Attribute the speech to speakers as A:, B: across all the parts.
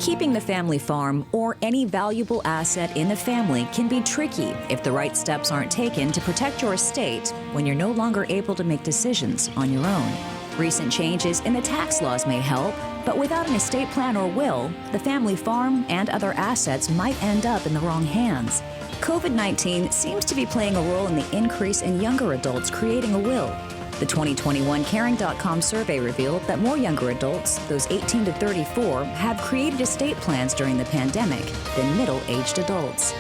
A: Keeping the family farm or any valuable asset in the family can be tricky if the right steps aren't taken to protect your estate when you're no longer able to make decisions on your own. Recent changes in the tax laws may help, but without an estate plan or will, the family farm and other assets might end up in the wrong hands. COVID-19 seems to be playing a role in the increase in younger adults creating a will. The 2021 Caring.com survey revealed that more younger adults, those 18 to 34, have created estate plans during the pandemic than middle-aged adults.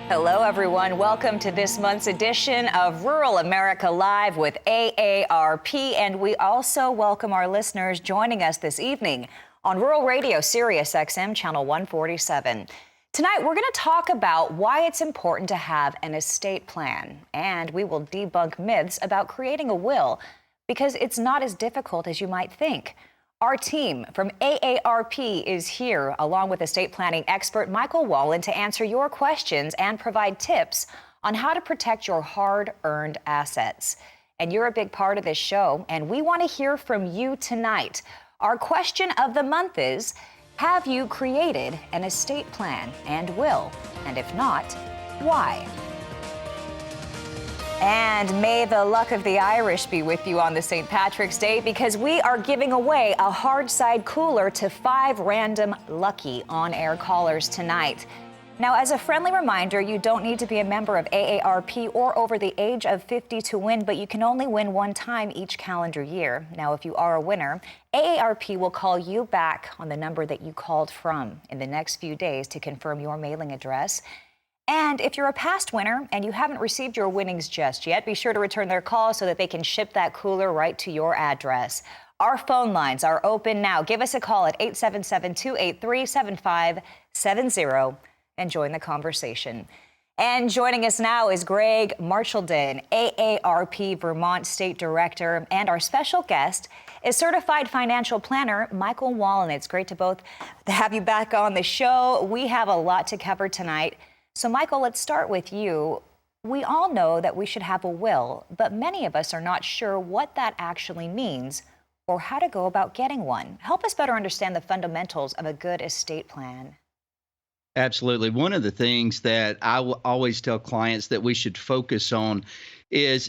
B: Hello, everyone. Welcome to this month's edition of Rural America Live with AARP. And we also welcome our listeners joining us this evening on Rural Radio, Sirius XM, Channel 147. Tonight, we're going to talk about why it's important to have an estate plan. And we will debunk myths about creating a will because it's not as difficult as you might think. Our team from AARP is here, along with estate planning expert Michael Wallen, to answer your questions and provide tips on how to protect your hard-earned assets. And you're a big part of this show, and we want to hear from you tonight. Our question of the month is, have you created an estate plan and will? And if not, why? And may the luck of the Irish be with you on the St. Patrick's Day, because we are giving away a hard side cooler to 5 random lucky on-air callers tonight. Now, as a friendly reminder, you don't need to be a member of AARP or over the age of 50 to win, but you can only win one time each calendar year. Now, if you are a winner, AARP will call you back on the number that you called from in the next few days to confirm your mailing address. And if you're a past winner and you haven't received your winnings just yet, be sure to return their call so that they can ship that cooler right to your address. Our phone lines are open now. Give us a call at 877-283-7570 and join the conversation. And joining us now is Greg Marchildon, AARP Vermont State Director, and our special guest is certified financial planner Michael Wallen. It's great to both have you back on the show. We have a lot to cover tonight. So, Michael, let's start with you. We all know that we should have a will, but many of us are not sure what that actually means or how to go about getting one. Help us better understand the fundamentals of a good estate plan.
C: Absolutely. One of the things that I always tell clients that we should focus on is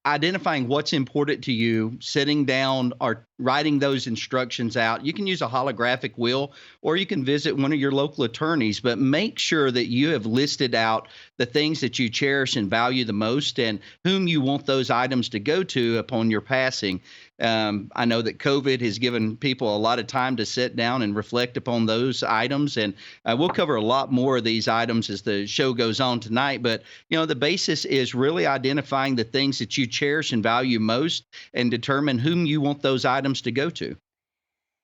C: identifying what's important to you, sitting down or writing those instructions out. You can use a holographic will, or you can visit one of your local attorneys, but make sure that you have listed out the things that you cherish and value the most and whom you want those items to go to upon your passing. I know that COVID has given people a lot of time to sit down and reflect upon those items, and we'll cover a lot more of these items as the show goes on tonight. But, the basis is really identifying the things that you cherish and value most and determine whom you want those items to go to.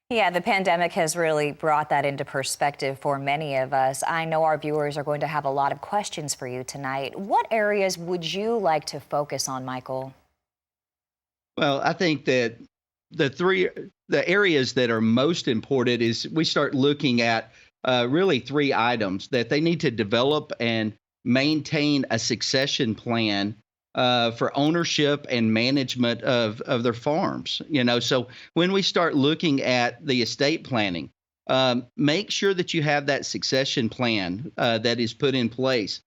B: Yeah, the pandemic has really brought that into perspective for many of us. I know our viewers are going to have a lot of questions for you tonight. What areas would you like to focus on, Michael?
C: Well, I think that the areas that are most important is we start looking at really 3 items that they need to develop and maintain a succession plan for ownership and management of their farms. So when we start looking at the estate planning, make sure that you have that succession plan that is put in place.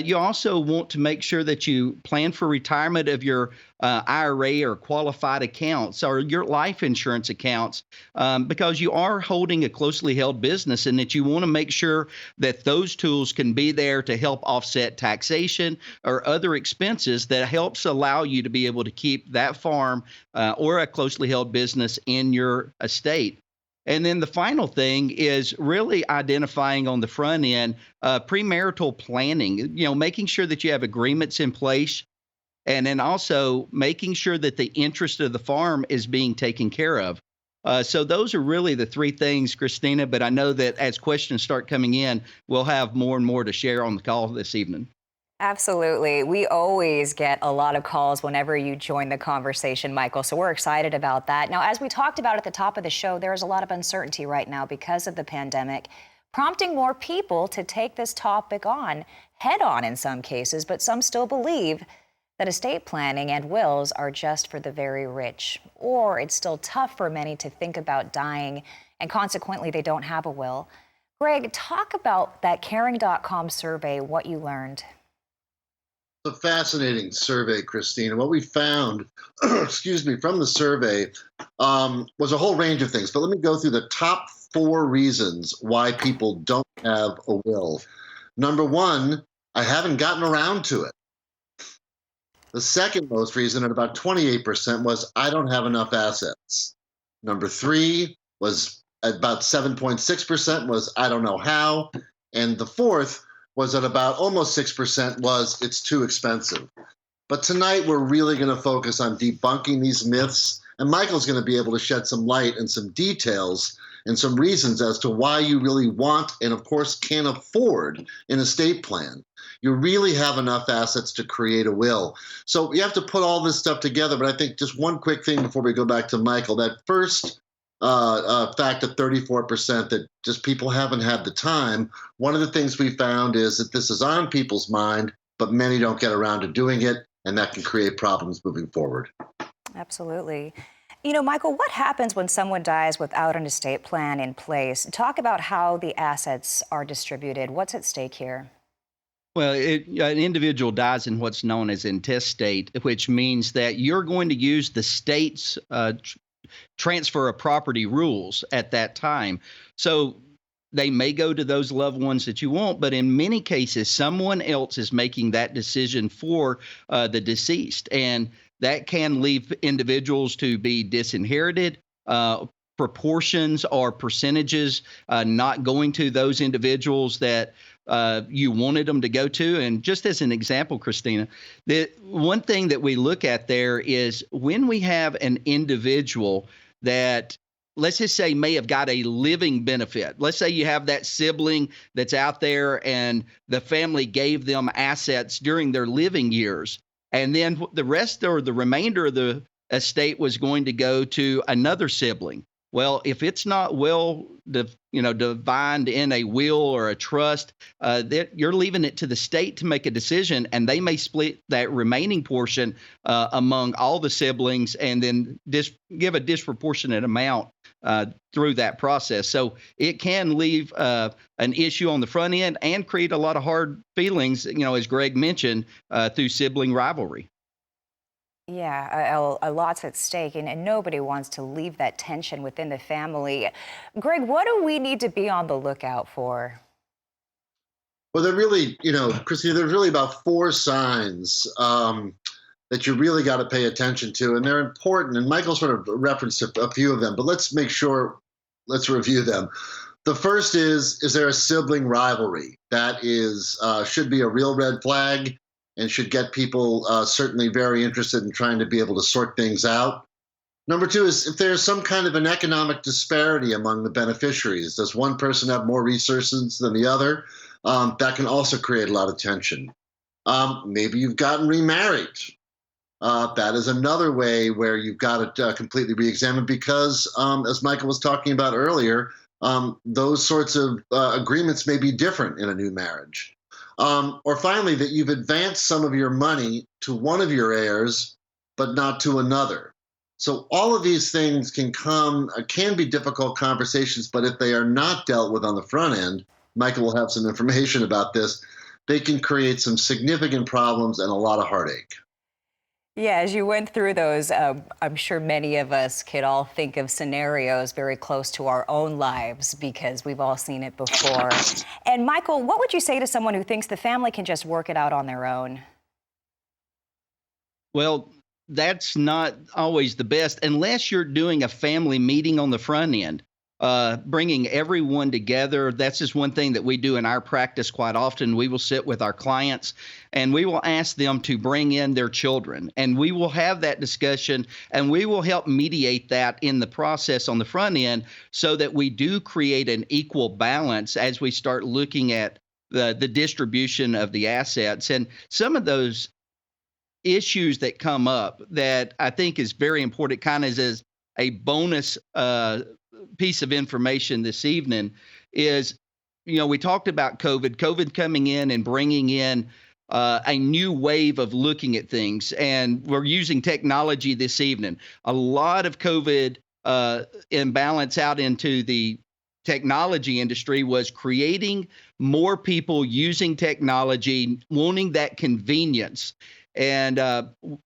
C: You also want to make sure that you plan for retirement of your IRA or qualified accounts or your life insurance accounts because you are holding a closely held business, and that you want to make sure that those tools can be there to help offset taxation or other expenses that helps allow you to be able to keep that farm or a closely held business in your estate. And then the final thing is really identifying on the front end premarital planning, making sure that you have agreements in place, and then also making sure that the interest of the farm is being taken care of. So those are really the 3 things, Christina, but I know that as questions start coming in, we'll have more and more to share on the call this evening.
B: Absolutely. We always get a lot of calls whenever you join the conversation, Michael, so we're excited about that. Now, as we talked about at the top of the show, there is a lot of uncertainty right now because of the pandemic, prompting more people to take this topic on, head on in some cases, but some still believe that estate planning and wills are just for the very rich, or it's still tough for many to think about dying and consequently they don't have a will. Greg, talk about that caring.com survey, what you learned.
D: A fascinating survey, Christine. What we found, excuse me, from the survey was a whole range of things. But let me go through the top 4 reasons why people don't have a will. Number 1, I haven't gotten around to it. The second most reason, at about 28%, was I don't have enough assets. Number 3 was about 7.6% was I don't know how. And the fourth was at about almost 6% was it's too expensive. But tonight we're really going to focus on debunking these myths, and Michael's going to be able to shed some light and some details and some reasons as to why you really want and of course can afford an estate plan. You really have enough assets to create a will. So you have to put all this stuff together, but I think just one quick thing before we go back to Michael, that first fact of 34% that just people haven't had the time. One of the things we found is that this is on people's mind, but many don't get around to doing it, and that can create problems moving forward.
B: Absolutely. You know, Michael, what happens when someone dies without an estate plan in place? Talk about how the assets are distributed. What's at stake here?
C: Well, an individual dies in what's known as intestate, which means that you're going to use the state's transfer of property rules at that time. So they may go to those loved ones that you want, but in many cases, someone else is making that decision for the deceased. And that can leave individuals to be disinherited, proportions or percentages not going to those individuals that you wanted them to go to. And just as an example, Christina, the one thing that we look at there is when we have an individual that, let's just say, may have got a living benefit. Let's say you have that sibling that's out there and the family gave them assets during their living years. And then the rest or the remainder of the estate was going to go to another sibling. Well, if it's not well, divined in a will or a trust, you're leaving it to the state to make a decision, and they may split that remaining portion among all the siblings, and then give a disproportionate amount through that process. So it can leave an issue on the front end and create a lot of hard feelings, as Greg mentioned, through sibling rivalry.
B: Yeah, a lot's at stake, and nobody wants to leave that tension within the family. Greg, what do we need to be on the lookout for?
D: Well, they're really, Christina, there's really about 4 signs that you really got to pay attention to, and they're important. And Michael sort of referenced a few of them, but let's review them. The first is there a sibling rivalry? That should be a real red flag and should get people certainly very interested in trying to be able to sort things out. Number 2 is if there's some kind of an economic disparity among the beneficiaries. Does one person have more resources than the other? That can also create a lot of tension. Maybe you've gotten remarried. That is another way where you've got to completely re-examine because, as Michael was talking about earlier, those sorts of agreements may be different in a new marriage. Or finally, that you've advanced some of your money to one of your heirs, but not to another. So all of these things can be difficult conversations, but if they are not dealt with on the front end, Michael will have some information about this, they can create some significant problems and a lot of heartache.
B: Yeah, as you went through those, I'm sure many of us could all think of scenarios very close to our own lives because we've all seen it before. And Michael, what would you say to someone who thinks the family can just work it out on their own?
C: Well, that's not always the best unless you're doing a family meeting on the front end. Bringing everyone together. That's just one thing that we do in our practice quite often. We will sit with our clients and we will ask them to bring in their children, and we will have that discussion, and we will help mediate that in the process on the front end so that we do create an equal balance as we start looking at the distribution of the assets. And some of those issues that come up that I think is very important, kind of as a bonus piece of information this evening, is, we talked about COVID coming in and bringing in a new wave of looking at things, and we're using technology this evening. A lot of COVID imbalance out into the technology industry was creating more people using technology, wanting that convenience. And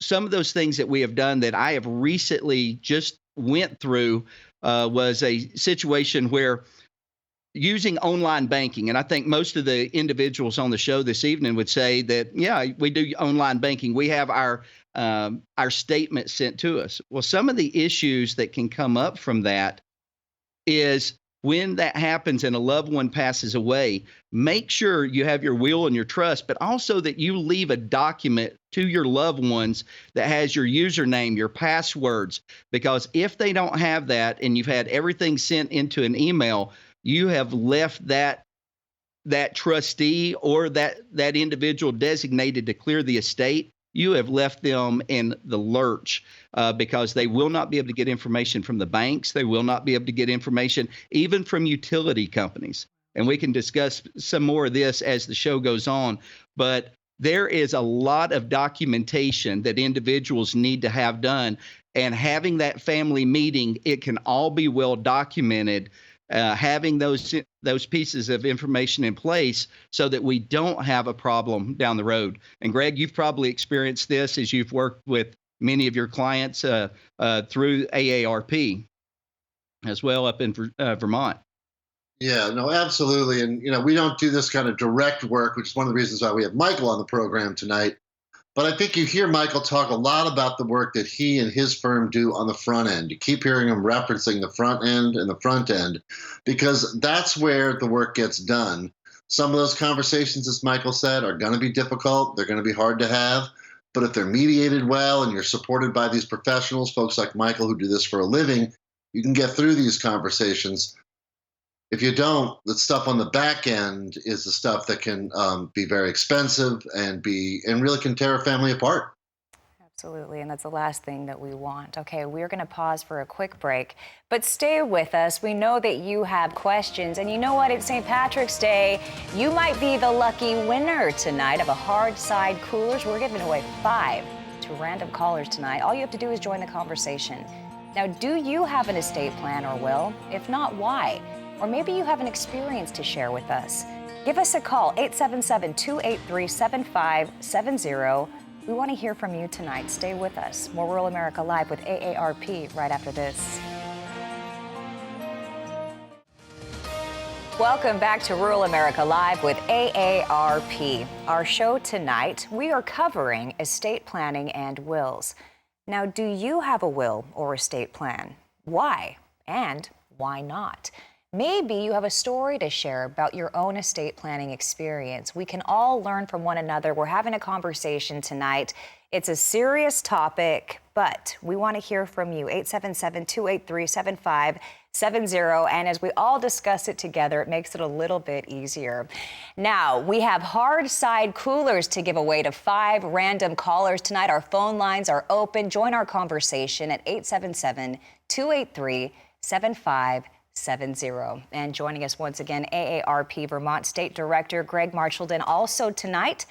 C: some of those things that we have done that I have recently just went through was a situation where using online banking, and I think most of the individuals on the show this evening would say that, yeah, we do online banking. We have our statement sent to us. Well, some of the issues that can come up from that is when that happens and a loved one passes away, make sure you have your will and your trust, but also that you leave a document to your loved ones that has your username, your passwords, because if they don't have that and you've had everything sent into an email, you have left that trustee or that individual designated to clear the estate, you have left them in the lurch because they will not be able to get information from the banks. They will not be able to get information even from utility companies. And we can discuss some more of this as the show goes on. But there is a lot of documentation that individuals need to have done. And having that family meeting, it can all be well documented. Having those pieces of information in place so that we don't have a problem down the road. And Greg, you've probably experienced this as you've worked with many of your clients through AARP as well up in Vermont.
D: Yeah, no, absolutely. And, we don't do this kind of direct work, which is one of the reasons why we have Michael on the program tonight. But I think you hear Michael talk a lot about the work that he and his firm do on the front end. You keep hearing him referencing the front end and the front end because that's where the work gets done. Some of those conversations, as Michael said, are going to be difficult. They're going to be hard to have. But if they're mediated well and you're supported by these professionals, folks like Michael who do this for a living, you can get through these conversations. If you don't, the stuff on the back end is the stuff that can be very expensive and really can tear a family apart.
B: Absolutely, and that's the last thing that we want. Okay, we're going to pause for a quick break, but stay with us. We know that you have questions, and you know what? It's St. Patrick's Day. You might be the lucky winner tonight of a hard side coolers. We're giving away 5 to random callers tonight. All you have to do is join the conversation. Now, do you have an estate plan or will? If not, why? Or maybe you have an experience to share with us. Give us a call, 877-283-7570. We want to hear from you tonight. Stay with us. More Rural America Live with AARP right after this. Welcome back to Rural America Live with AARP. Our show tonight, we are covering estate planning and wills. Now, do you have a will or estate plan? Why? And why not? Maybe you have a story to share about your own estate planning experience. We can all learn from one another. We're having a conversation tonight. It's a serious topic, but we want to hear from you. 877-283-7570. And as we all discuss it together, it makes it a little bit easier. Now, we have hard side coolers to give away to 5 random callers tonight. Our phone lines are open. Join our conversation at 877-283-7570. And joining us once again, AARP Vermont State Director Greg Marchildon. Also tonight,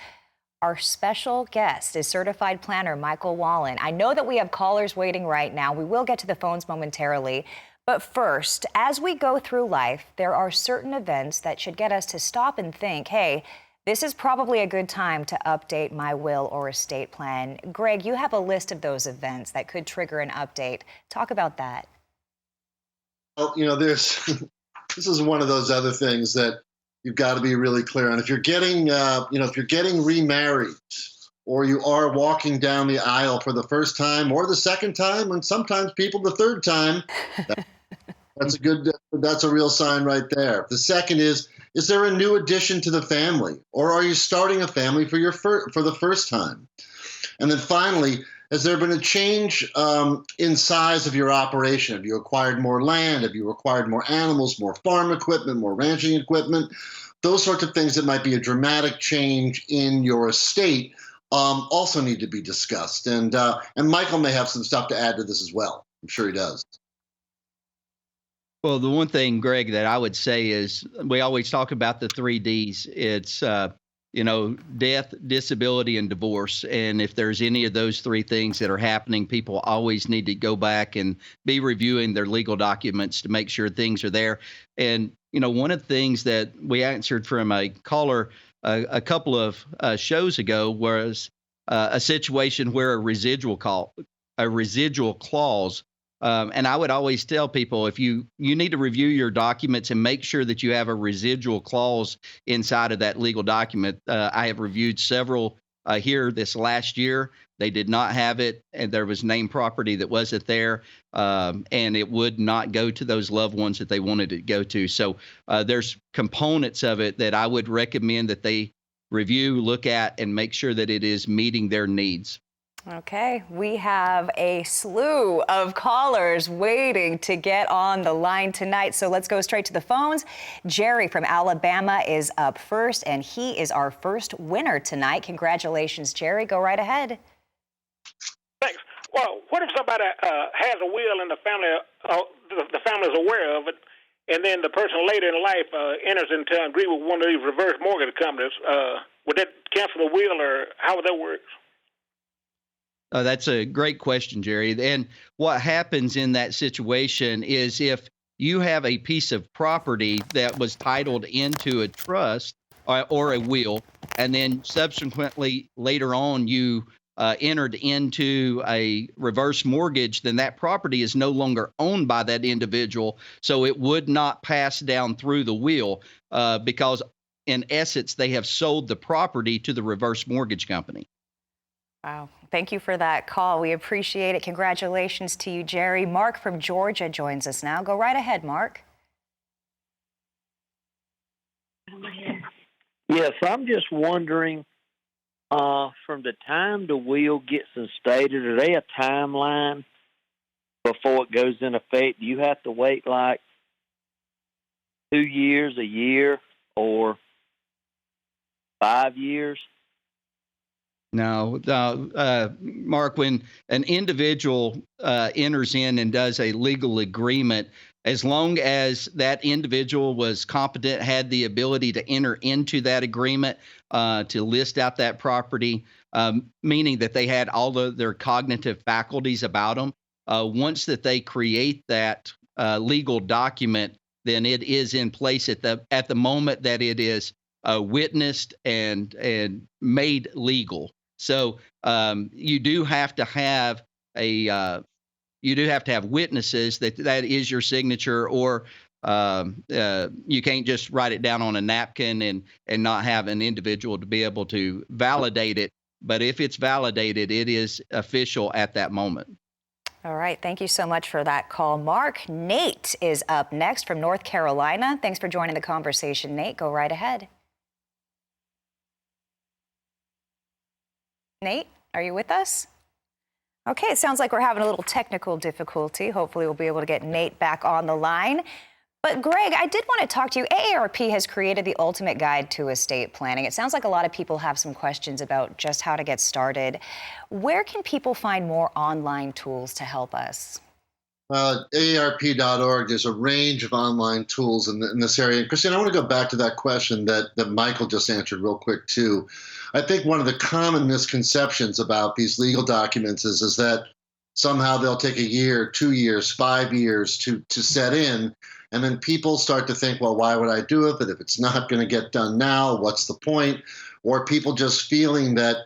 B: our special guest is certified planner Michael Wallen. I know that we have callers waiting right now. We will get to the phones momentarily. But first, as we go through life, there are certain events that should get us to stop and think, hey, this is probably a good time to update my will or estate plan. Greg, you have a list of those events that could trigger an update. Talk about that.
D: Well, this is one of those other things that you've got to be really clear on. If you're getting, if you're getting remarried, or you are walking down the aisle for the first time, or the second time, and sometimes people the third time, that's a real sign right there. The second is there a new addition to the family, or are you starting a family for the first time? And then finally, has there been a change in size of your operation? Have you acquired more land? Have you acquired more animals, more farm equipment, more ranching equipment? Those sorts of things that might be a dramatic change in your estate also need to be discussed. And Michael may have some stuff to add to this as well. I'm sure he does.
C: Well, the one thing, Greg, that I would say is we always talk about the 3 Ds. It's death, disability, and divorce. And if there's any of those three things that are happening, people always need to go back and be reviewing their legal documents to make sure things are there. And, one of the things that we answered from a caller a couple of shows ago was a situation where a residual clause. And I would always tell people, if you need to review your documents and make sure that you have a residual clause inside of that legal document. I have reviewed several here this last year. They did not have it, and there was named property that wasn't there, and it would not go to those loved ones that they wanted it to go to. So there's components of it that I would recommend that they review, look at, and make sure that it is meeting their needs.
B: Okay, we have a slew of callers waiting to get on the line tonight, so let's go straight to the phones. Jerry from Alabama is up first, and he is our first winner tonight. Congratulations, Jerry. Go right ahead.
E: Thanks. Well, what if somebody has a will and the family is aware of it, and then the person later in life enters into an agreement with one of these reverse mortgage companies? Would that cancel the will, or how would that work?
C: That's a great question, Jerry. And what happens in that situation is, if you have a piece of property that was titled into a trust or a will, and then subsequently later on you entered into a reverse mortgage, then that property is no longer owned by that individual. So it would not pass down through the will because, in essence, they have sold the property to the reverse mortgage company.
B: Wow. Thank you for that call. We appreciate it. Congratulations to you, Jerry. Mark from Georgia joins us now. Go right ahead, Mark.
F: Yes, I'm just wondering, from the time the will gets instated, are they a timeline before it goes in effect? Do you have to wait like 2 years, a year, or 5 years?
C: No, Mark, when an individual enters in and does a legal agreement, as long as that individual was competent, had the ability to enter into that agreement, to list out that property, meaning that they had all of their cognitive faculties about them, once that they create that legal document, then it is in place at the moment that it is witnessed and made legal. So you do have to have witnesses that is your signature, or you can't just write it down on a napkin and not have an individual to be able to validate it. But if it's validated, it is official at that moment.
B: All right. Thank you so much for that call, Mark. Nate is up next from North Carolina. Thanks for joining the conversation, Nate. Go right ahead. Nate, are you with us? Okay, it sounds like we're having a little technical difficulty. Hopefully we'll be able to get Nate back on the line. But Greg, I did want to talk to you. AARP has created the ultimate guide to estate planning. It sounds like a lot of people have some questions about just how to get started. Where can people find more online tools to help us?
D: AARP.org, there's a range of online tools in this area. And Christine, I want to go back to that question that Michael just answered real quick, too. I think one of the common misconceptions about these legal documents is that somehow they'll take a year, 2 years, 5 years to set in. And then people start to think, well, why would I do it? But if it's not going to get done now, what's the point? Or people just feeling that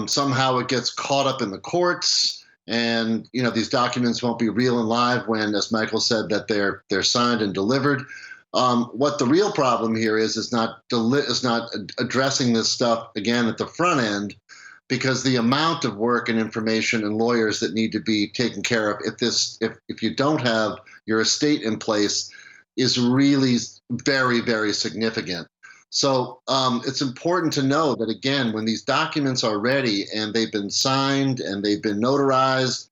D: somehow it gets caught up in the courts, and these documents won't be real and live when, as Michael said, that they're signed and delivered. What the real problem here is not addressing this stuff again at the front end, because the amount of work and information and lawyers that need to be taken care of if you don't have your estate in place is really very, very significant. So it's important to know that, again, when these documents are ready and they've been signed and they've been notarized,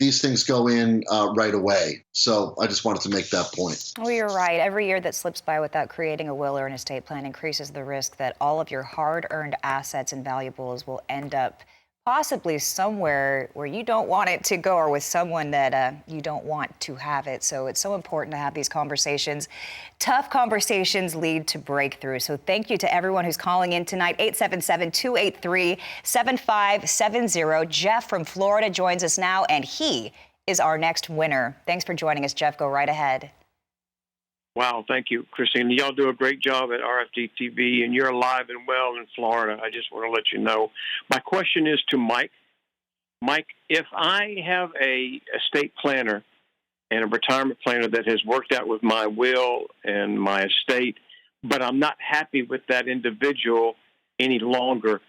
D: these things go in right away. So I just wanted to make that point.
B: Well, you're right. Every year that slips by without creating a will or an estate plan increases the risk that all of your hard-earned assets and valuables will end up possibly somewhere where you don't want it to go or with someone that you don't want to have it. So it's so important to have these conversations. Tough conversations lead to breakthrough. So thank you to everyone who's calling in tonight. 877-283-7570. Jeff from Florida joins us now, and he is our next winner. Thanks for joining us, Jeff. Go right ahead.
G: Wow, thank you, Christine. Y'all do a great job at RFD-TV, and you're alive and well in Florida. I just want to let you know. My question is to Mike. Mike, if I have a estate planner and a retirement planner that has worked out with my will and my estate, but I'm not happy with that individual any longer,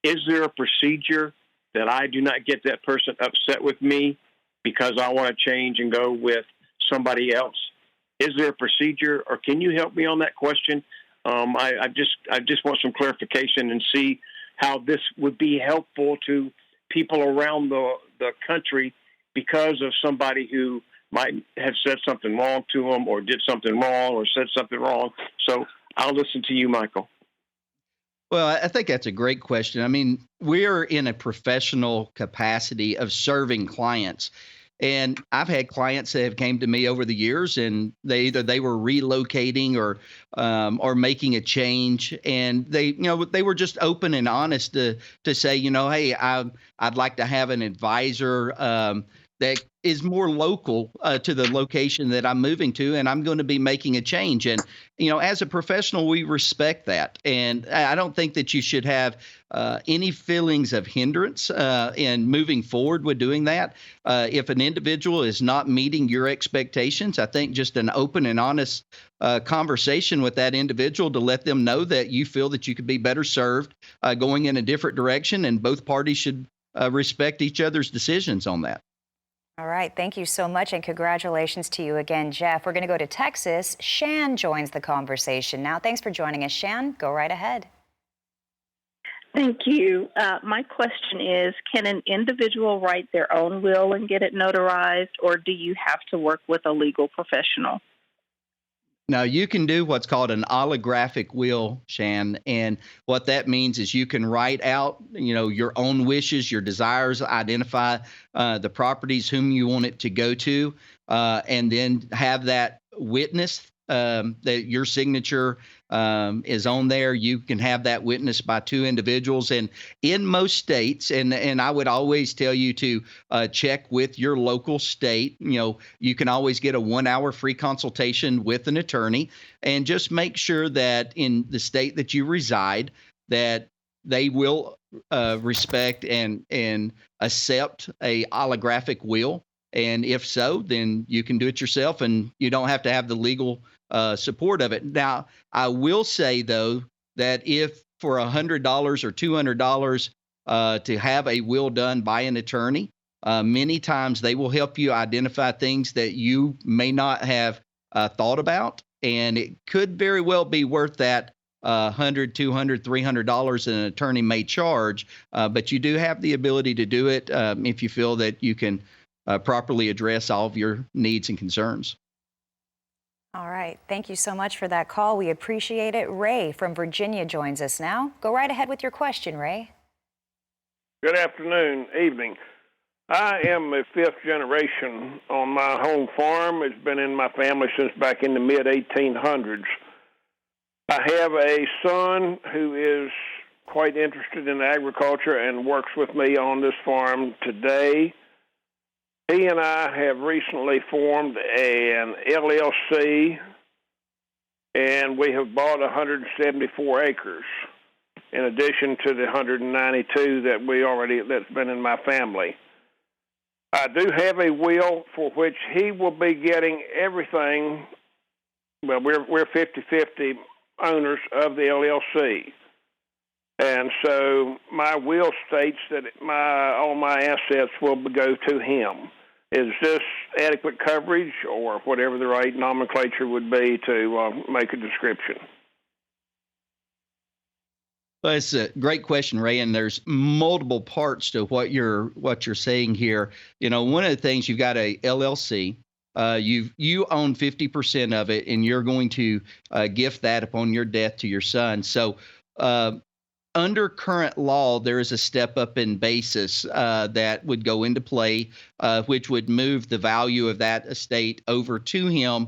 G: is there a procedure that I do not get that person upset with me because I want to change and go with somebody else? Is there a procedure, or can you help me on that question? I just want some clarification and see how this would be helpful to people around the country because of somebody who might have said something wrong to them or did something wrong or said something wrong. So I'll listen to you, Michael.
C: Well, I think that's a great question. I mean, we're in a professional capacity of serving clients. And I've had clients that have came to me over the years, and they were relocating or making a change, and they were just open and honest to say, hey, I'd like to have an advisor that is more local to the location that I'm moving to, and I'm going to be making a change. And as a professional, we respect that, and I don't think that you should have any feelings of hindrance in moving forward with doing that. If an individual is not meeting your expectations, I think just an open and honest conversation with that individual to let them know that you feel that you could be better served going in a different direction, and both parties should respect each other's decisions on that.
B: All right. Thank you so much, and congratulations to you again, Jeff. We're going to go to Texas. Shan joins the conversation now. Thanks for joining us, Shan. Go right ahead.
H: Thank you. My question is, can an individual write their own will and get it notarized, or do you have to work with a legal professional?
C: Now, you can do what's called an holographic will, Shan, and what that means is you can write out, your own wishes, your desires, identify the properties whom you want it to go to, and then have that witness that your signature is on there. You can have that witnessed by two individuals. And in most states, and I would always tell you to check with your local state. You can always get a 1-hour free consultation with an attorney, and just make sure that in the state that you reside, that they will respect and accept a holographic will. And if so, then you can do it yourself, and you don't have to have the legal support of it. Now, I will say, though, that if for $100 or $200 to have a will done by an attorney, many times they will help you identify things that you may not have thought about, and it could very well be worth that $100, $200, $300 an attorney may charge, but you do have the ability to do it if you feel that you can properly address all of your needs and concerns.
B: All right. Thank you so much for that call. We appreciate it. Ray from Virginia joins us now. Go right ahead with your question, Ray.
E: Good afternoon, evening. I am a fifth generation on my home farm. It's been in my family since back in the mid-1800s. I have a son who is quite interested in agriculture and works with me on this farm today. He and I have recently formed an LLC, and we have bought 174 acres, in addition to the 192 that's been in my family. I do have a will for which he will be getting everything. Well, we're 50-50 owners of the LLC. And so my will states that all my assets will go to him. Is this adequate coverage, or whatever the right nomenclature would be to make a description?
C: Well, it's a great question, Ray, and there's multiple parts to what you're saying here. One of the things, you've got a LLC. You own 50% of it, and you're going to gift that upon your death to your son. So under current law, there is a step up in basis that would go into play, which would move the value of that estate over to him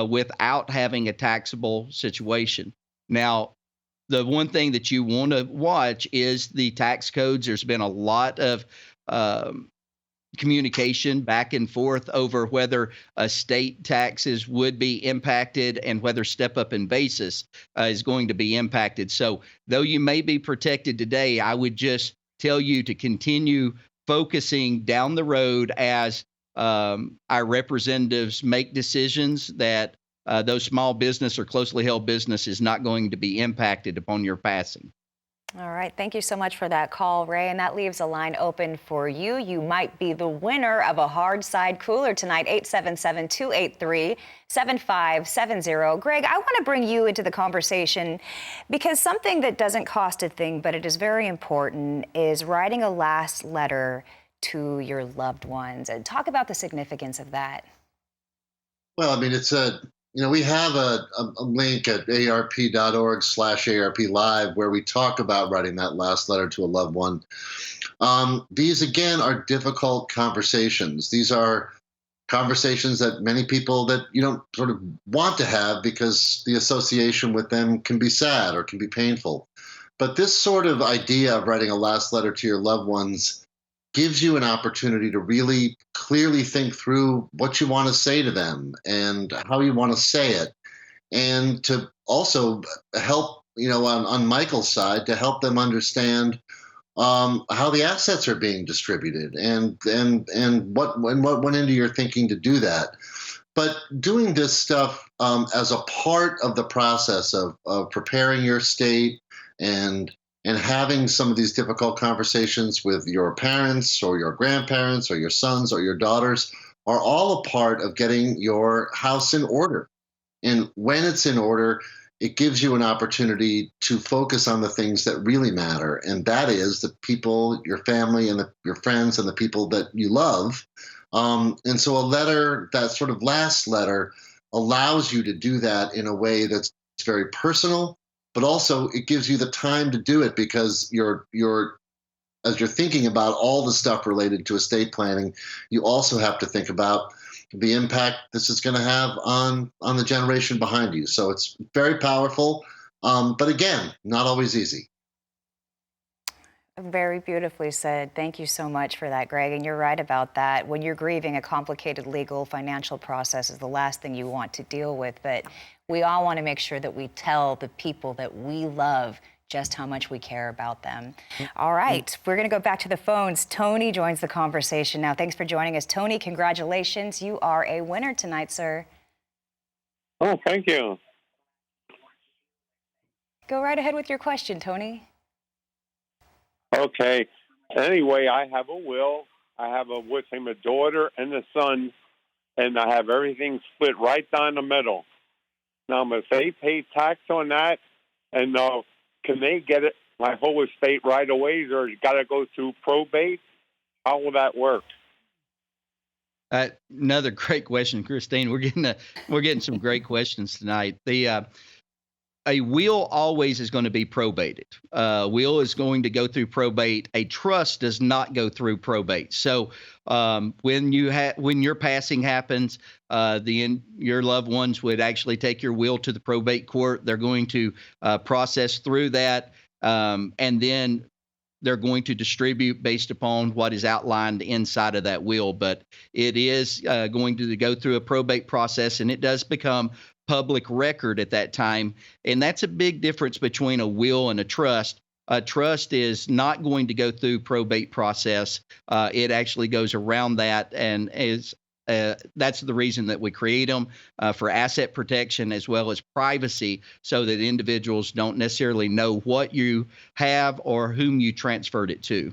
C: without having a taxable situation. Now, the one thing that you want to watch is the tax codes. There's been a lot of communication back and forth over whether estate taxes would be impacted and whether step up in basis is going to be impacted. So though you may be protected today, I would just tell you to continue focusing down the road as our representatives make decisions that those small business or closely held business is not going to be impacted upon your passing.
B: All right. Thank you so much for that call, Ray. And that leaves a line open for you. You might be the winner of a hard side cooler tonight, 877-283-7570. Greg, I want to bring you into the conversation because something that doesn't cost a thing, but it is very important, is writing a last letter to your loved ones. And talk about the significance of that.
D: Well, I mean, we have a link at aarp.org/ARP Live where we talk about writing that last letter to a loved one. These, again, are difficult conversations. These are conversations that many people that you don't sort of want to have because the association with them can be sad or can be painful. But this sort of idea of writing a last letter to your loved ones gives you an opportunity to really clearly think through what you want to say to them and how you want to say it, and to also help, on Michael's side, to help them understand how the assets are being distributed and what went into your thinking to do that. But doing this stuff as a part of the process of preparing your estate and having some of these difficult conversations with your parents or your grandparents or your sons or your daughters are all a part of getting your house in order. And when it's in order, it gives you an opportunity to focus on the things that really matter. And that is the people, your family, and your friends, and the people that you love. And so a letter, that sort of last letter, allows you to do that in a way that's very personal, but also it gives you the time to do it because as you're thinking about all the stuff related to estate planning, you also have to think about the impact this is going to have on the generation behind you. So it's very powerful, but again, not always easy.
B: Very beautifully said. Thank you so much for that, Greg. And you're right about that. When you're grieving, a complicated legal financial process is the last thing you want to deal with. But we all want to make sure that we tell the people that we love just how much we care about them. All right, we're going to go back to the phones. Tony joins the conversation now. Thanks for joining us, Tony. Congratulations. You are a winner tonight, sir.
G: Oh, thank you.
B: Go right ahead with your question, Tony.
G: Okay. Anyway, I have a will. I have with him a daughter and a son, and I have everything split right down the middle. Now, if they pay tax on that, and can they get it, my whole estate right away, or got to go through probate? How will that work?
C: Another great question, Christine. We're getting some great questions tonight. A will always is going to be probated. Will is going to go through probate. A trust does not go through probate. So when your passing happens, your loved ones would actually take your will to the probate court. They're going to process through that, and then they're going to distribute based upon what is outlined inside of that will. But it is going to go through a probate process, and it does become public record at that time. And that's a big difference between a will and a trust. A trust is not going to go through probate process. It actually goes around that, and that's the reason that we create them, for asset protection as well as privacy, so that individuals don't necessarily know what you have or whom you transferred it to.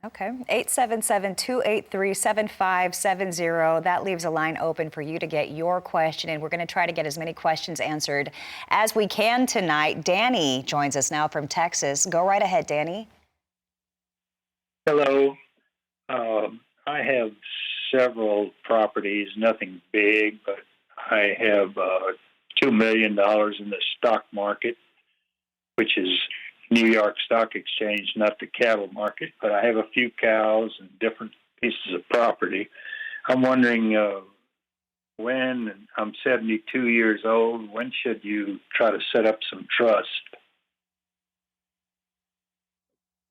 B: Okay. 877-283-7570. That leaves a line open for you to get your question, and we're going to try to get as many questions answered as we can tonight. Danny joins us now from Texas. Go right ahead, Danny.
I: Hello. I have several properties, nothing big, but I have $2 million in the stock market, which is New York Stock Exchange, not the cattle market, but I have a few cows and different pieces of property. I'm wondering when, and I'm 72 years old, when should you try to set up some trust?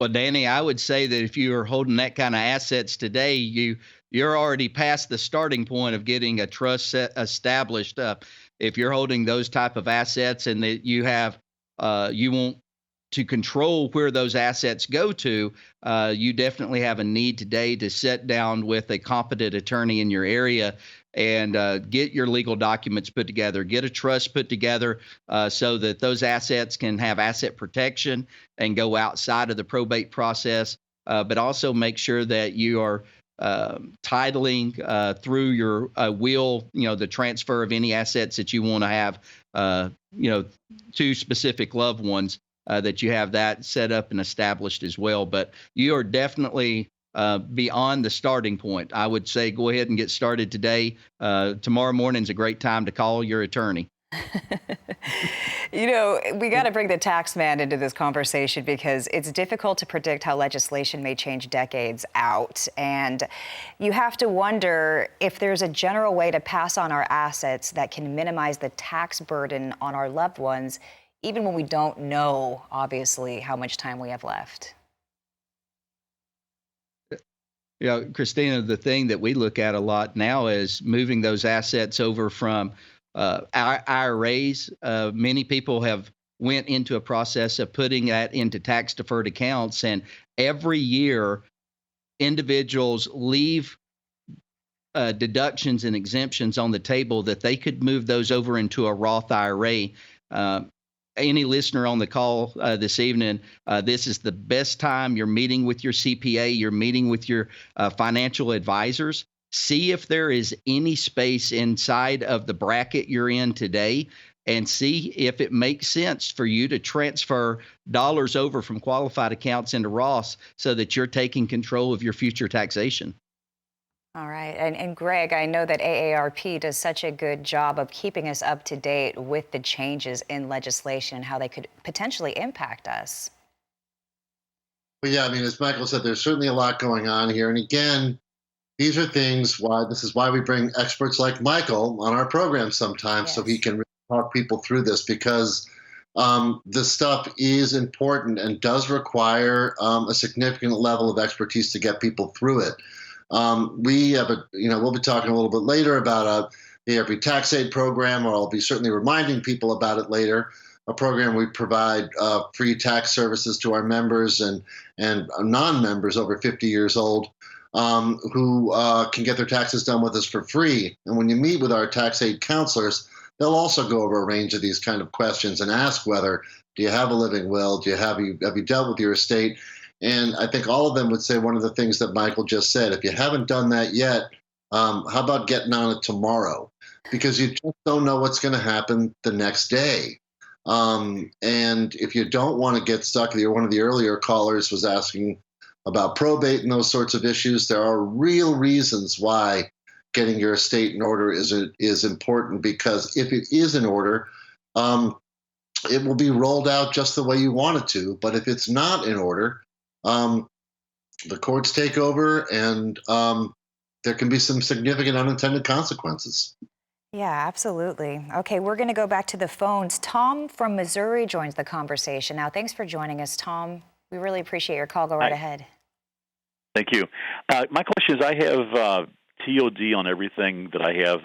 C: Well, Danny, I would say that if you are holding that kind of assets today, you're already past the starting point of getting a trust set established. If you're holding those type of assets and that you have, you want to control where those assets go to, you definitely have a need today to sit down with a competent attorney in your area and get your legal documents put together, get a trust put together so that those assets can have asset protection and go outside of the probate process, but also make sure that you are titling through your will, the transfer of any assets that you want to have, to specific loved ones, that you have that set up and established as well. But you are definitely beyond the starting point. I would say go ahead and get started today. Tomorrow morning's a great time to call your attorney.
B: We got to bring the tax man into this conversation because it's difficult to predict how legislation may change decades out. And you have to wonder if there's a general way to pass on our assets that can minimize the tax burden on our loved ones, even when we don't know, obviously, how much time we have left.
C: Christina, the thing that we look at a lot now is moving those assets over from IRAs. Many people have went into a process of putting that into tax deferred accounts, and every year individuals leave deductions and exemptions on the table that they could move those over into a Roth IRA. Any listener on the call this evening, this is the best time. You're meeting with your CPA, you're meeting with your financial advisors. See if there is any space inside of the bracket you're in today, and see if it makes sense for you to transfer dollars over from qualified accounts into Roths so that you're taking control of your future taxation.
B: All right. And Greg, I know that AARP does such a good job of keeping us up to date with the changes in legislation and how they could potentially impact us.
D: Well, yeah, I mean, as Michael said, there's certainly a lot going on here. And again, these are things this is why we bring experts like Michael on our program sometimes, so he can really talk people through this, because this stuff is important and does require a significant level of expertise to get people through it. We have we'll be talking a little bit later about the AARP tax aid program, or I'll be certainly reminding people about it later. A program we provide free tax services to our members and non-members over 50 years old who can get their taxes done with us for free. And when you meet with our tax aid counselors, they'll also go over a range of these kind of questions and ask whether, do you have a living will? Have you dealt with your estate? And I think all of them would say one of the things that Michael just said: if you haven't done that yet, how about getting on it tomorrow? Because you just don't know what's going to happen the next day. And if you don't want to get stuck, one of the earlier callers was asking about probate and those sorts of issues. There are real reasons why getting your estate in order is important, because if it is in order, it will be rolled out just the way you want it to. But if it's not in order, the courts take over, and there can be some significant unintended consequences.
B: Yeah, absolutely. Okay, we're going to go back to the phones. Tom from Missouri joins the conversation now. Thanks for joining us, Tom. We really appreciate your call. Go right ahead.
J: Thank you. My question is, I have TOD on everything that I have,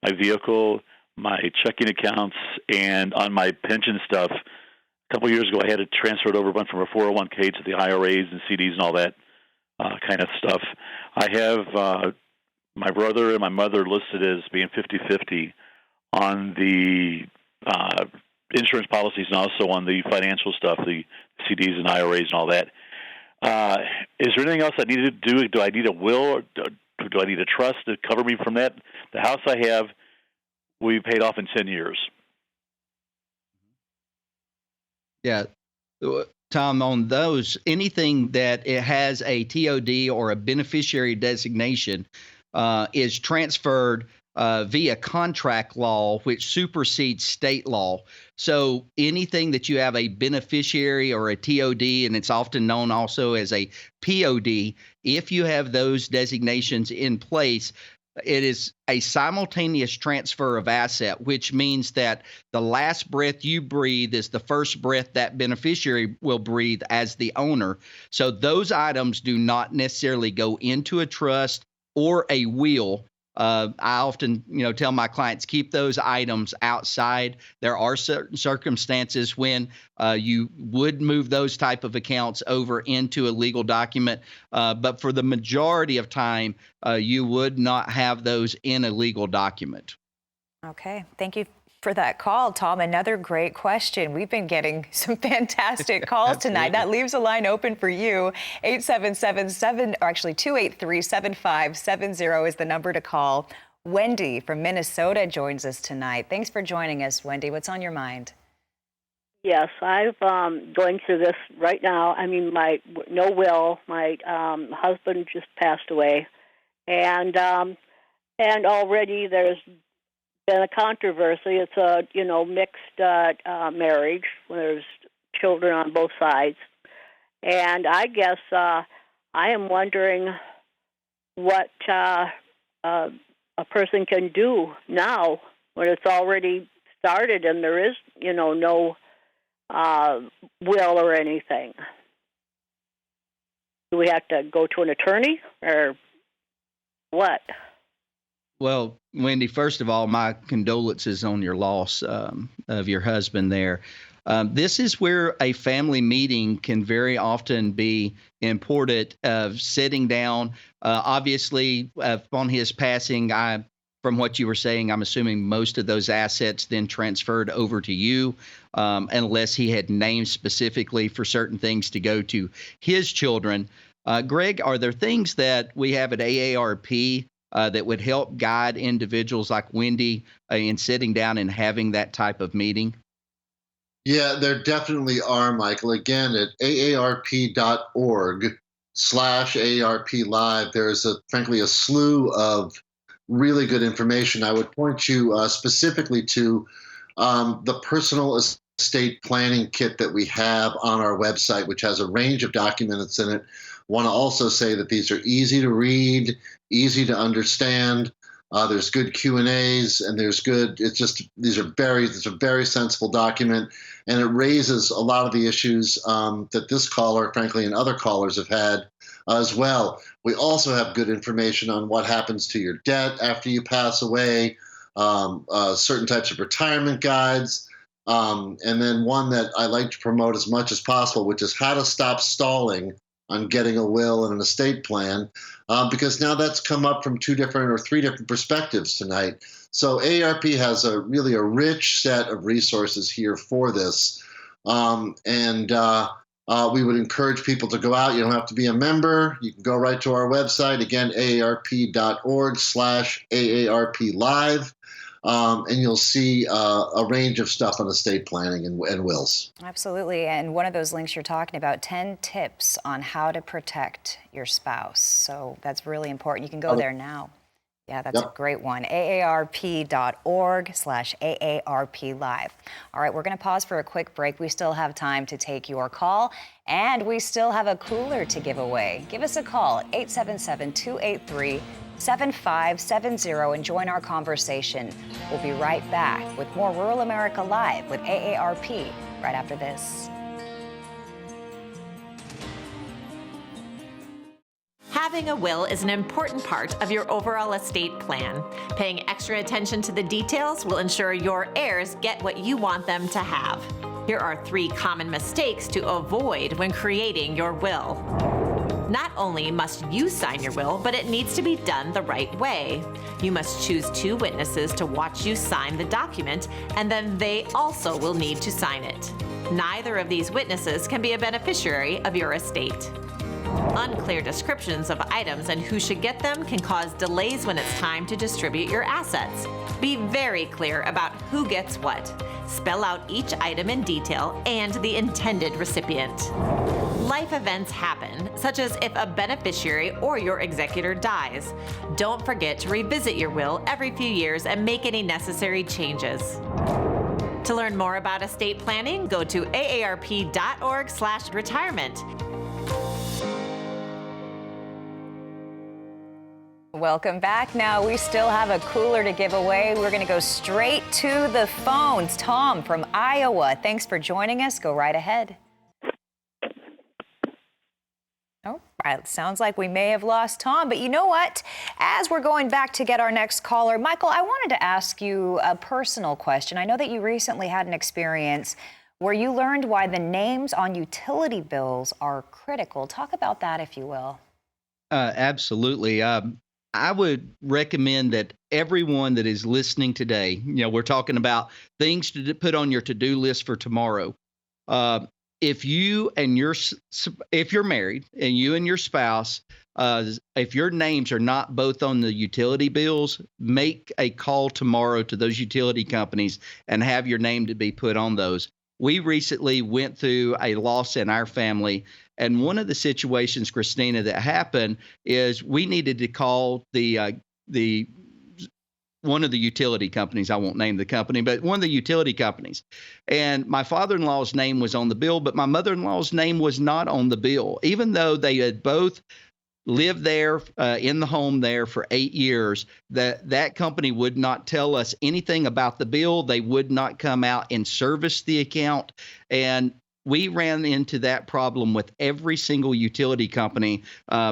J: my vehicle, my checking accounts, and on my pension stuff. A couple of years ago, I had to transfer it over, went from a 401k to the IRAs and CDs and all that kind of stuff. I have my brother and my mother listed as being 50-50 on the insurance policies and also on the financial stuff, the CDs and IRAs and all that. Is there anything else I need to do? Do I need a will, or do I need a trust to cover me from that? The house I have, we paid off in 10 years.
C: Yeah. Tom, on those, anything that it has a TOD or a beneficiary designation is transferred via contract law, which supersedes state law. So anything that you have a beneficiary or a TOD, and it's often known also as a POD, if you have those designations in place, it is a simultaneous transfer of asset, which means that the last breath you breathe is the first breath that beneficiary will breathe as the owner. So those items do not necessarily go into a trust or a will. I often, tell my clients, keep those items outside. There are certain circumstances when you would move those type of accounts over into a legal document, but for the majority of time, you would not have those in a legal document. Okay.
B: Thank you for that call, Tom. Another great question. We've been getting some fantastic calls tonight. That leaves a line open for you. 283-7570 is the number to call. Wendy from Minnesota joins us tonight. Thanks for joining us, Wendy. What's on your mind?
K: Yes, I'm going through this right now. I mean, no will. My husband just passed away, and already there's been a controversy. It's a mixed marriage. There's children on both sides, and I guess I am wondering what a person can do now when it's already started and there is no will or anything. Do we have to go to an attorney or what?
C: Well, Wendy, first of all, my condolences on your loss of your husband there. This is where a family meeting can very often be important, of sitting down. Obviously, upon his passing, from what you were saying, I'm assuming most of those assets then transferred over to you, unless he had named specifically for certain things to go to his children. Greg, are there things that we have at AARP that would help guide individuals like Wendy in sitting down and having that type of meeting?
D: Yeah, there definitely are, Michael. Again, at aarp.org/AARP Live, there's frankly a slew of really good information. I would point you specifically to the personal estate planning kit that we have on our website, which has a range of documents in it. Want to also say that these are easy to read, easy to understand. There's good Q&As, and there's good. It's a very sensible document, and it raises a lot of the issues that this caller, frankly, and other callers have had as well. We also have good information on what happens to your debt after you pass away, certain types of retirement guides, and then one that I like to promote as much as possible, which is how to stop stalling on getting a will and an estate plan, because now that's come up from 2 different or 3 different perspectives tonight. So AARP has a rich set of resources here for this, and we would encourage people to go out. You don't have to be a member. You can go right to our website, again, aarp.org/AARP Live. And you'll see a range of stuff on estate planning and wills.
B: Absolutely. And one of those links you're talking about, 10 tips on how to protect your spouse. So that's really important. You can go there now. Yeah, that's a great one. aarp.org/AARP Live. All right, we're going to pause for a quick break. We still have time to take your call, and we still have a cooler to give away. Give us a call at 877-283-7570 and join our conversation. We'll be right back with more Rural America Live with AARP right after this.
L: Having a will is an important part of your overall estate plan. Paying extra attention to the details will ensure your heirs get what you want them to have. Here are 3 common mistakes to avoid when creating your will. Not only must you sign your will, but it needs to be done the right way. You must choose 2 witnesses to watch you sign the document, and then they also will need to sign it. Neither of these witnesses can be a beneficiary of your estate. Unclear descriptions of items and who should get them can cause delays when it's time to distribute your assets. Be very clear about who gets what. Spell out each item in detail and the intended recipient. Life events happen, such as if a beneficiary or your executor dies. Don't forget to revisit your will every few years and make any necessary changes. To learn more about estate planning, go to aarp.org/retirement.
B: Welcome back. Now, we still have a cooler to give away. We're going to go straight to the phones. Tom from Iowa, thanks for joining us. Go right ahead. Oh, it sounds like we may have lost Tom, but you know what? As we're going back to get our next caller, Michael, I wanted to ask you a personal question. I know that you recently had an experience where you learned why the names on utility bills are critical. Talk about that, if you will.
C: Absolutely. I would recommend that everyone that is listening today, we're talking about things to put on your to-do list for tomorrow. If you're married and you and your spouse, if your names are not both on the utility bills, make a call tomorrow to those utility companies and have your name to be put on those. We recently went through a loss in our family, and one of the situations, Christina, that happened is we needed to call the one of the utility companies. I won't name the company, but one of the utility companies. And my father-in-law's name was on the bill, but my mother-in-law's name was not on the bill, even though they had both lived there in the home there for 8 years. That company would not tell us anything about the bill. They would not come out and service the account. And we ran into that problem with every single utility company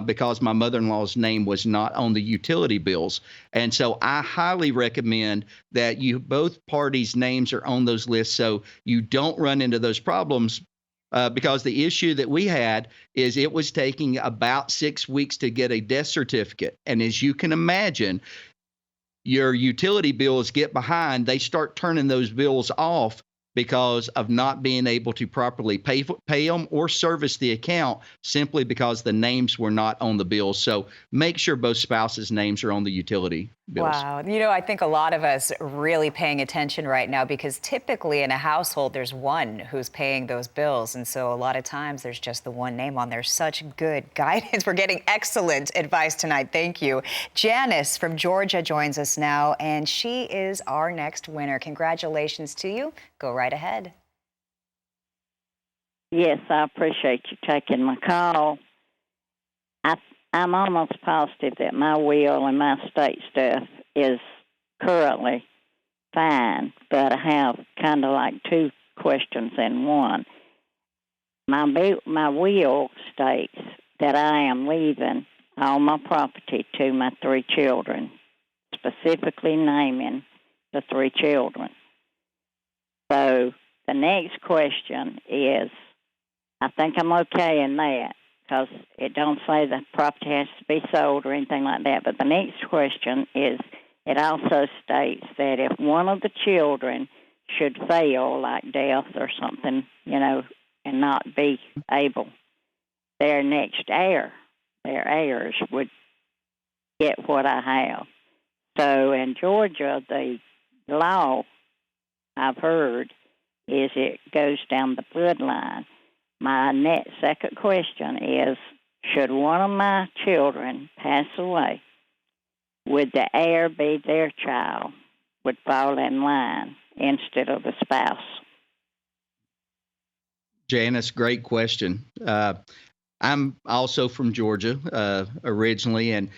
C: because my mother-in-law's name was not on the utility bills. And so I highly recommend that both parties' names are on those lists so you don't run into those problems. Because the issue that we had is it was taking about 6 weeks to get a death certificate. And as you can imagine, your utility bills get behind. They start turning those bills off because of not being able to properly pay them or service the account simply because the names were not on the bills. So make sure both spouses' names are on the utility bills.
B: Wow. I think a lot of us really paying attention right now because typically in a household, there's one who's paying those bills. And so a lot of times there's just the one name on there. Such good guidance. We're getting excellent advice tonight. Thank you. Janice from Georgia joins us now, and she is our next winner. Congratulations to you. Go right ahead.
M: Yes, I appreciate you taking my call. I'm almost positive that my will and my estate stuff is currently fine, but I have kind of like two questions in one. My will states that I am leaving all my property to my 3 children, specifically naming the 3 children. So the next question is, I think I'm okay in that because it don't say the property has to be sold or anything like that. But the next question is, it also states that if one of the children should fail, like death or something, and not be able, their heirs would get what I have. So in Georgia, the law I've heard is it goes down the bloodline. My second question is, should one of my children pass away, would the heir be their child, would fall in line instead of the spouse?
C: Janice, great question. I'm also from Georgia originally, and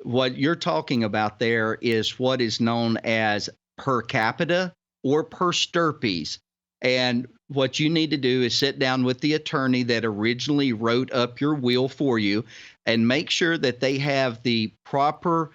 C: what you're talking about there is what is known as per capita or per stirpes. And what you need to do is sit down with the attorney that originally wrote up your will for you and make sure that they have the proper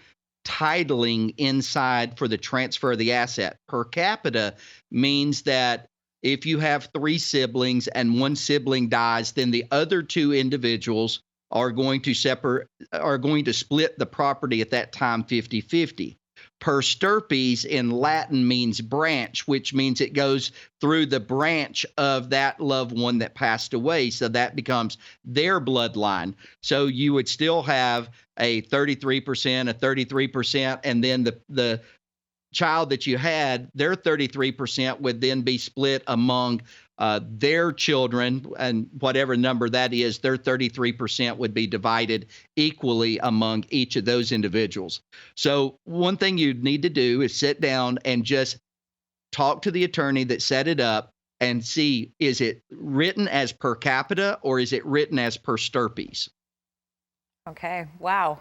C: titling inside for the transfer of the asset. Per capita means that if you have 3 siblings and one sibling dies, then the other 2 individuals are going to split the property at that time 50-50. Per stirpes in Latin means branch, which means it goes through the branch of that loved one that passed away. So that becomes their bloodline. So you would still have a 33%, and then the child that you had, their 33% would then be split among their children, and whatever number that is, their 33% would be divided equally among each of those individuals. So one thing you need to do is sit down and just talk to the attorney that set it up and see, is it written as per capita or is it written as per stirpes?
B: Okay. Wow.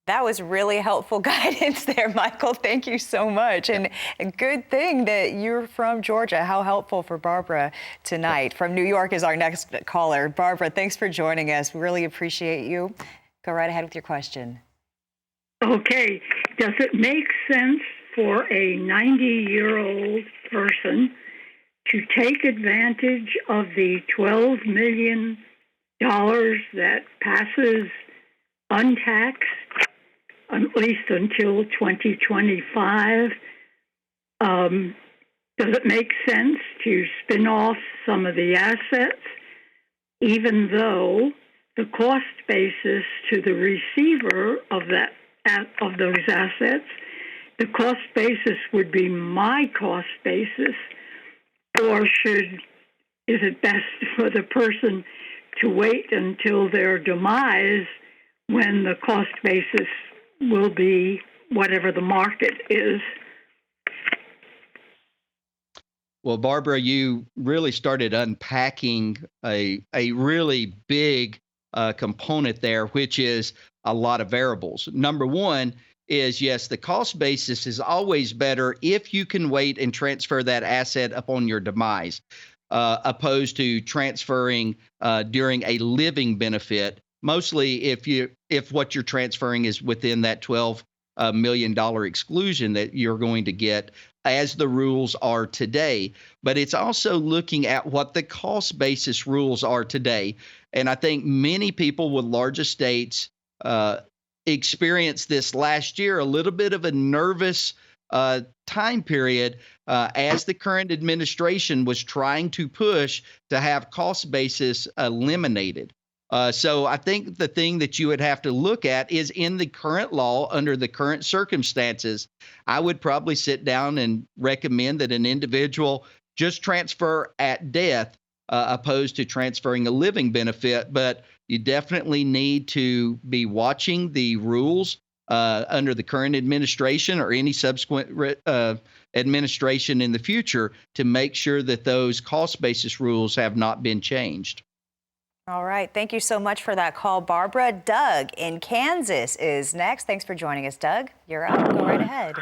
B: That was really helpful guidance there, Michael. Thank you so much. And a good thing that you're from Georgia. How helpful for Barbara tonight. From New York is our next caller. Barbara, thanks for joining us. We really appreciate you. Go right ahead with your question.
N: Okay. Does it make sense for a 90-year-old person to take advantage of the $12 million that passes untaxed, at least until 2025? Does it make sense to spin off some of the assets, even though the cost basis to the receiver of those assets, the cost basis would be my cost basis, or is it best for the person to wait until their demise when the cost basis will be whatever the market is?
C: Well, Barbara, you really started unpacking a really big component there, which is a lot of variables. Number one is, yes, the cost basis is always better if you can wait and transfer that asset upon your demise, opposed to transferring during a living benefit. Mostly if what you're transferring is within that $12 million exclusion that you're going to get as the rules are today. But it's also looking at what the cost basis rules are today. And I think many people with large estates experienced this last year, a little bit of a nervous time period as the current administration was trying to push to have cost basis eliminated. So I think the thing that you would have to look at is, in the current law, under the current circumstances, I would probably sit down and recommend that an individual just transfer at death, opposed to transferring a living benefit. But you definitely need to be watching the rules under the current administration or any subsequent administration in the future to make sure that those cost basis rules have not been changed.
B: All right. Thank you so much for that call, Barbara. Doug in Kansas is next. Thanks for joining us, Doug. You're up. Go right ahead.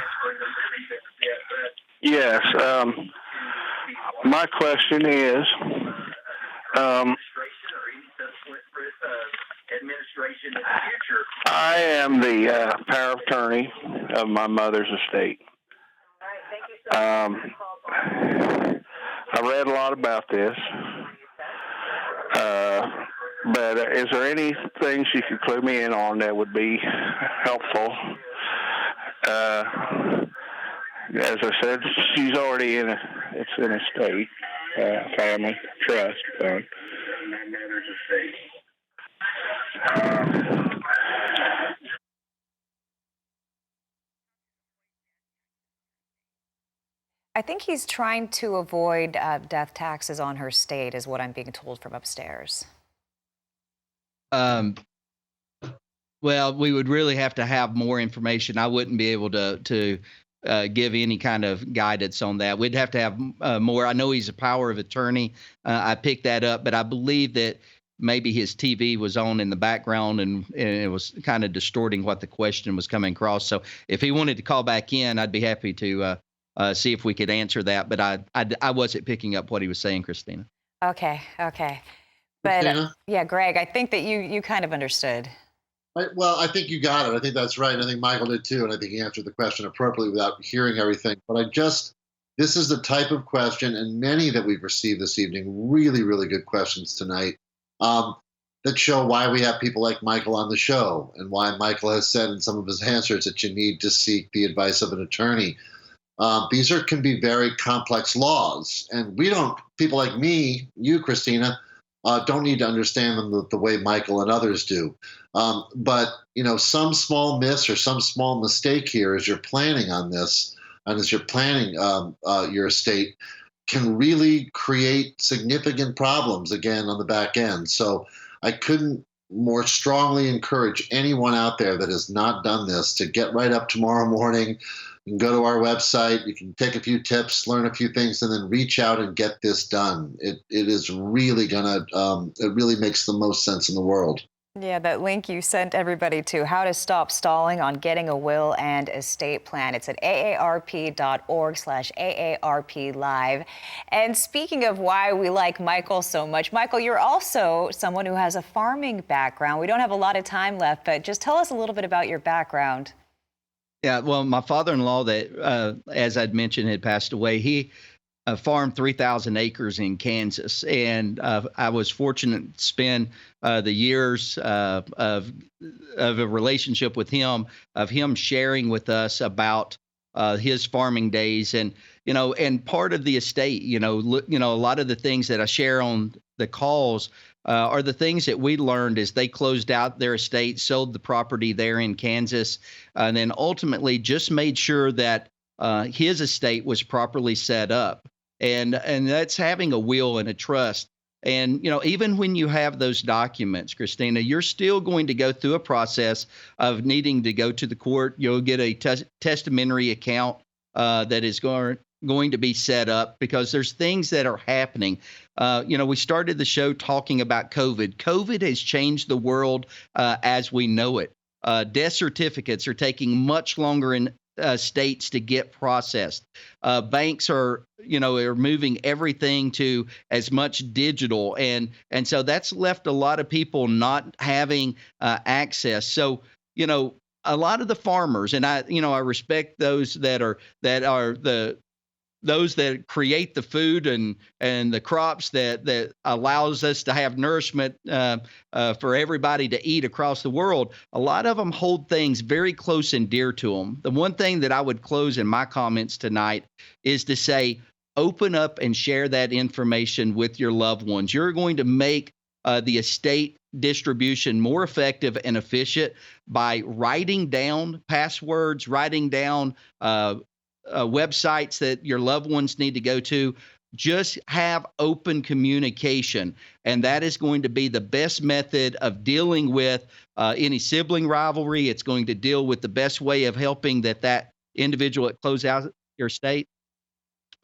G: Yes. My question is, I am the power of attorney of my mother's estate. I read a lot about this. But is there any things you could clue me in on that would be helpful? As I said, she's already it's an estate, family trust fund.
B: I think he's trying to avoid death taxes on her estate, is what I'm being told from upstairs.
C: Well, we would really have to have more information. I wouldn't be able to give any kind of guidance on that. We'd have to have more. I know he's a power of attorney. I picked that up, but I believe that maybe his TV was on in the background and it was kind of distorting what the question was coming across. So if he wanted to call back in, I'd be happy to see if we could answer that. But I wasn't picking up what he was saying, Christina.
B: Okay. But yeah, Greg, I think that you kind of understood.
D: Well, I think you got it. I think that's right. And I think Michael did too. And I think he answered the question appropriately without hearing everything. But this is the type of question, and many that we've received this evening, really, really good questions tonight, that show why we have people like Michael on the show, and why Michael has said in some of his answers that you need to seek the advice of an attorney. These can be very complex laws, and people like me, you, Christina, don't need to understand them the way Michael and others do. But, some small miss or some small mistake here as you're planning on this, and as you're planning your estate, can really create significant problems again on the back end. So I couldn't more strongly encourage anyone out there that has not done this to get right up tomorrow morning. You can go to our website, you can take a few tips, learn a few things, and then reach out and get this done. It is really it really makes the most sense in the world.
B: Yeah, that link you sent everybody to, how to stop stalling on getting a will and estate plan. It's at aarp.org/AARP Live. And speaking of why we like Michael so much, Michael, you're also someone who has a farming background. We don't have a lot of time left, but just tell us a little bit about your background.
C: Yeah, well, my father-in-law that, as I'd mentioned, had passed away. He farmed 3,000 acres in Kansas, and I was fortunate to spend the years of a relationship with him, of him sharing with us about his farming days, and and part of the estate. A lot of the things that I share on the calls are the things that we learned as they closed out their estate, sold the property there in Kansas, and then ultimately just made sure that his estate was properly set up. And that's having a will and a trust. And, even when you have those documents, Christina, you're still going to go through a process of needing to go to the court. You'll get a testamentary account that is going to be set up because there's things that are happening. We started the show talking about COVID. COVID has changed the world as we know it. Death certificates are taking much longer in states to get processed. Banks are moving everything to as much digital, and so that's left a lot of people not having access. So a lot of the farmers, and I respect those that create the food and the crops that allows us to have nourishment for everybody to eat across the world. A lot of them hold things very close and dear to them. The one thing that I would close in my comments tonight is to say, open up and share that information with your loved ones. You're going to make the estate distribution more effective and efficient by writing down passwords, writing down websites that your loved ones need to go to. Just have open communication, and that is going to be the best method of dealing with any sibling rivalry. It's going to deal with the best way of helping that individual close out your estate.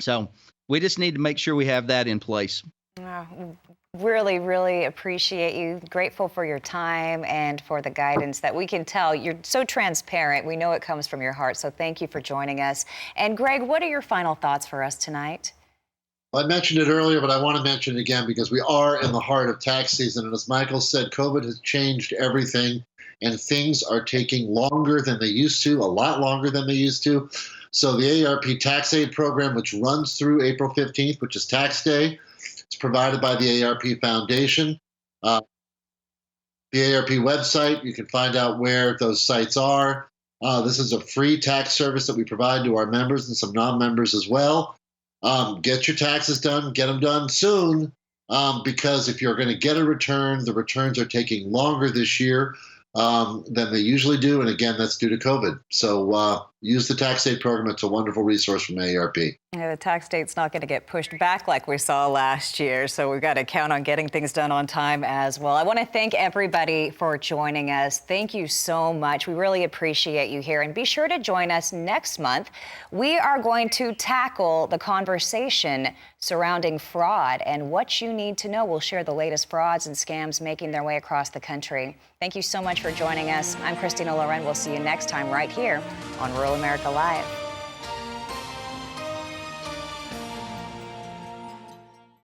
C: So we just need to make sure we have that in place.
B: Really, really appreciate you. Grateful for your time and for the guidance that we can tell. You're so transparent. We know it comes from your heart. So thank you for joining us. And Greg, what are your final thoughts for us tonight?
D: Well, I mentioned it earlier, but I want to mention it again because we are in the heart of tax season. And as Michael said, COVID has changed everything, and things are taking longer than they used to, a lot longer than they used to. So the AARP Tax Aid Program, which runs through April 15th, which is tax day, it's provided by the AARP Foundation. The AARP website, you can find out where those sites are. This is a free tax service that we provide to our members and some non-members as well. Get your taxes done, get them done soon, because if you're going to get a return, the returns are taking longer this year than they usually do. And again, that's due to COVID. So use the tax aid program. It's a wonderful resource from AARP.
B: Yeah, the tax date's not going to get pushed back like we saw last year, so we've got to count on getting things done on time as well. I want to thank everybody for joining us. Thank you so much. We really appreciate you here. And be sure to join us next month. We are going to tackle the conversation surrounding fraud and what you need to know. We'll share the latest frauds and scams making their way across the country. Thank you so much for joining us. I'm Christina Loren. We'll see you next time right here on Rural America Live.